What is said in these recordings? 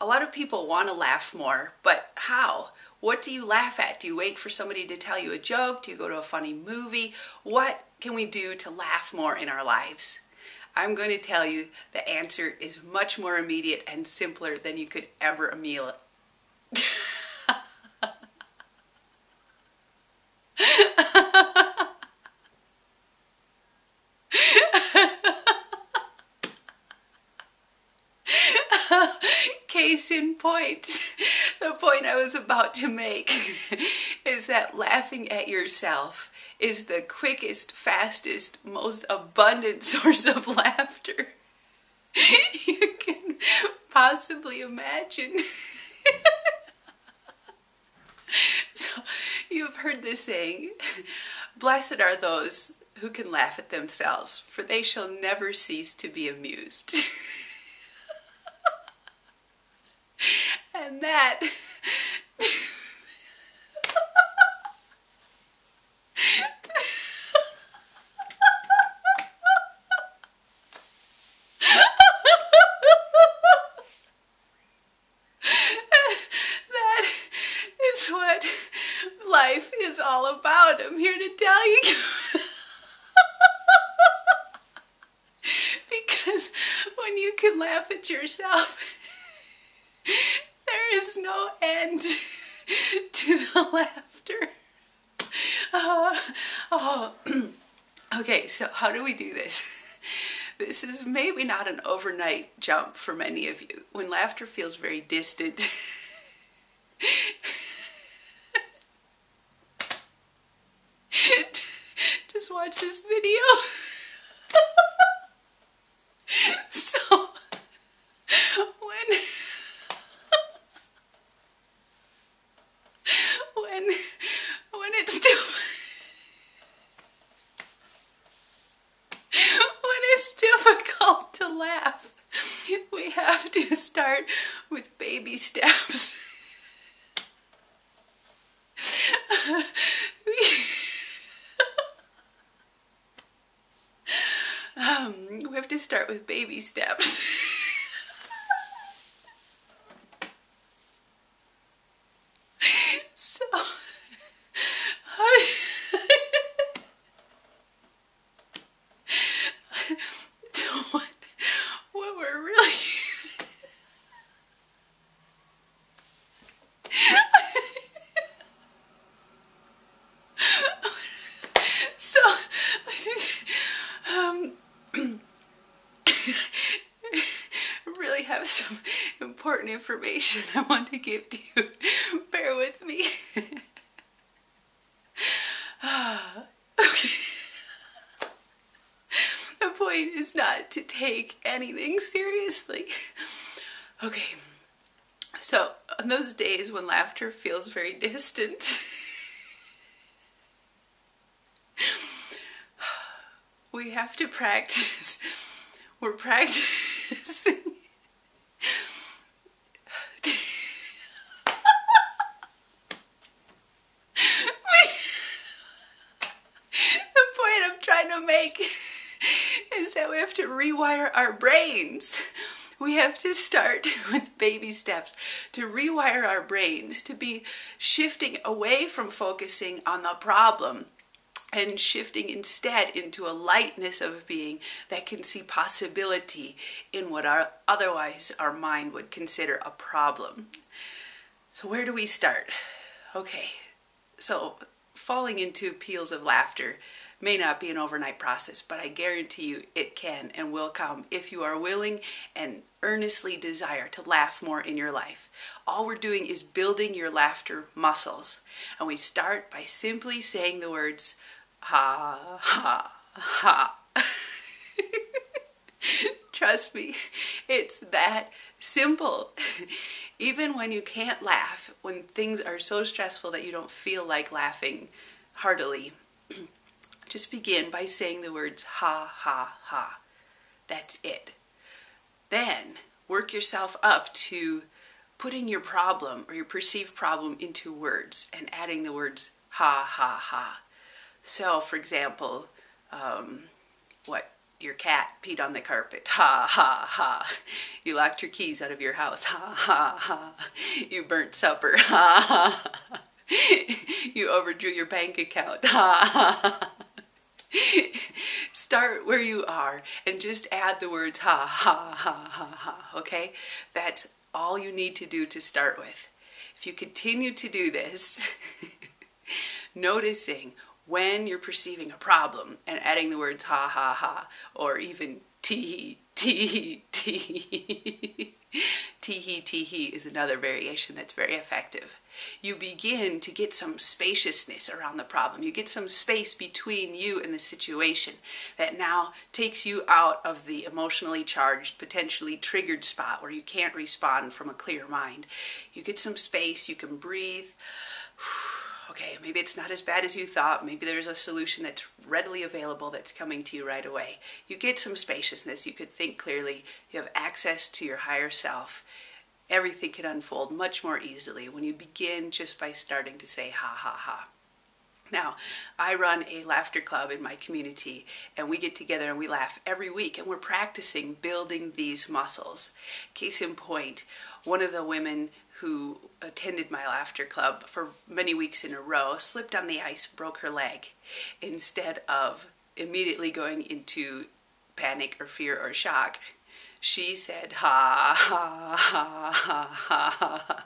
A lot of people want to laugh more, but how? What do you laugh at? Do you wait for somebody to tell you a joke? Do you go to a funny movie? What can we do to laugh more in our lives? I'm going to tell you the answer is much more immediate and simpler than you could ever imagine. Case in point, the point I was about to make is that laughing at yourself is the quickest, fastest, most abundant source of laughter you can possibly imagine. So, you've heard this saying, blessed are those who can laugh at themselves, for they shall never cease to be amused. And that that is what life is all about. I'm here to tell you. Because when you can laugh at yourself, there is no end to the laughter. Okay, so how do we do this? This is maybe not an overnight jump for many of you. When laughter feels very distant, just watch this video. So, when it's difficult to laugh, we have to start with baby steps. We have to start with baby steps. So, what we're really so really have some important information I want to give to you. Bear with me. Okay. The point is not to take anything seriously. Okay, so on those days when laughter feels very distant, we have to practice. We're practicing. The point I'm trying to make is that we have to rewire our brains. We have to start with baby steps to rewire our brains to be shifting away from focusing on the problem and shifting instead into a lightness of being that can see possibility in what otherwise our mind would consider a problem. So where do we start? Okay, so falling into peals of laughter may not be an overnight process, but I guarantee you it can and will come if you are willing and earnestly desire to laugh more in your life. All we're doing is building your laughter muscles. And we start by simply saying the words, ha, ha, ha. Trust me, it's that simple. Even when you can't laugh, when things are so stressful that you don't feel like laughing heartily, just begin by saying the words ha, ha, ha. That's it. Then work yourself up to putting your problem or your perceived problem into words and adding the words ha, ha, ha. So, for example, your cat peed on the carpet. Ha, ha, ha. You locked your keys out of your house. Ha, ha, ha. You burnt supper. Ha, ha, ha. You overdrew your bank account. Ha, ha, ha. Start where you are and just add the words ha, ha, ha, ha, ha, okay? That's all you need to do to start with. If you continue to do this, noticing when you're perceiving a problem and adding the words ha, ha, ha, or even tee, tee, tee. Tee-hee, tee-hee is another variation that's very effective. You begin to get some spaciousness around the problem. You get some space between you and the situation that now takes you out of the emotionally charged, potentially triggered spot where you can't respond from a clear mind. You get some space, you can breathe. Okay, maybe it's not as bad as you thought. Maybe there's a solution that's readily available that's coming to you right away. You get some spaciousness. You could think clearly. You have access to your higher self. Everything can unfold much more easily when you begin just by starting to say ha, ha, ha. Now, I run a laughter club in my community, and we get together and we laugh every week, and we're practicing building these muscles. Case in point, one of the women who attended my laughter club for many weeks in a row slipped on the ice, broke her leg. Instead of immediately going into panic or fear or shock, she said ha, ha, ha, ha, ha, ha,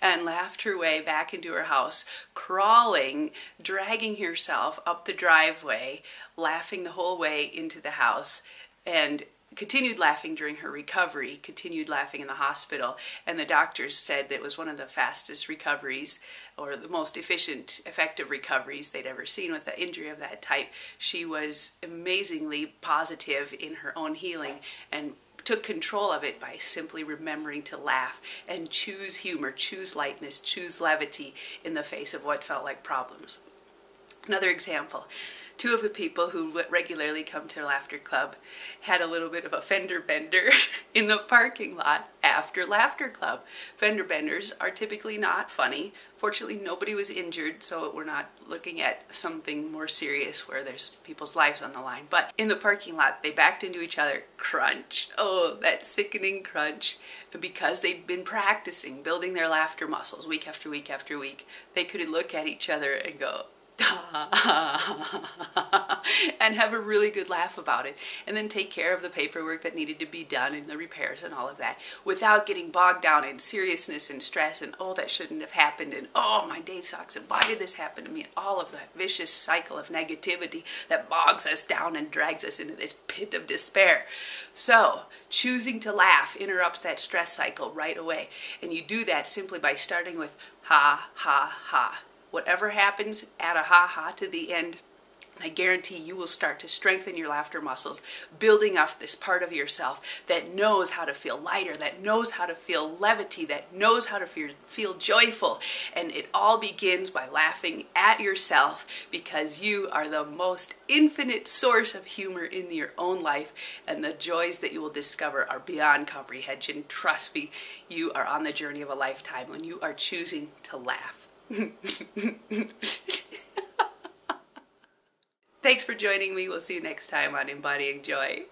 and laughed her way back into her house, crawling, dragging herself up the driveway, laughing the whole way into the house, and continued laughing during her recovery, continued laughing in the hospital, and the doctors said that it was one of the fastest recoveries, or the most efficient, effective recoveries they'd ever seen with an injury of that type. She was amazingly positive in her own healing and took control of it by simply remembering to laugh and choose humor, choose lightness, choose levity in the face of what felt like problems. Another example, two of the people who regularly come to Laughter Club had a little bit of a fender bender in the parking lot after Laughter Club. Fender benders are typically not funny. Fortunately, nobody was injured, so we're not looking at something more serious where there's people's lives on the line. But in the parking lot, they backed into each other. Crunch. Oh, that sickening crunch. And because they'd been practicing, building their laughter muscles week after week after week, they could look at each other and go, and have a really good laugh about it, and then take care of the paperwork that needed to be done and the repairs and all of that without getting bogged down in seriousness and stress and oh, that shouldn't have happened, and oh, my day sucks, and why did this happen to me, and all of that vicious cycle of negativity that bogs us down and drags us into this pit of despair. So choosing to laugh interrupts that stress cycle right away, and you do that simply by starting with ha, ha, ha. Whatever happens, add a ha-ha to the end. I guarantee you will start to strengthen your laughter muscles, building up this part of yourself that knows how to feel lighter, that knows how to feel levity, that knows how to feel joyful. And it all begins by laughing at yourself, because you are the most infinite source of humor in your own life, and the joys that you will discover are beyond comprehension. Trust me, you are on the journey of a lifetime when you are choosing to laugh. Thanks for joining me. We'll see you next time on Embodying Joy.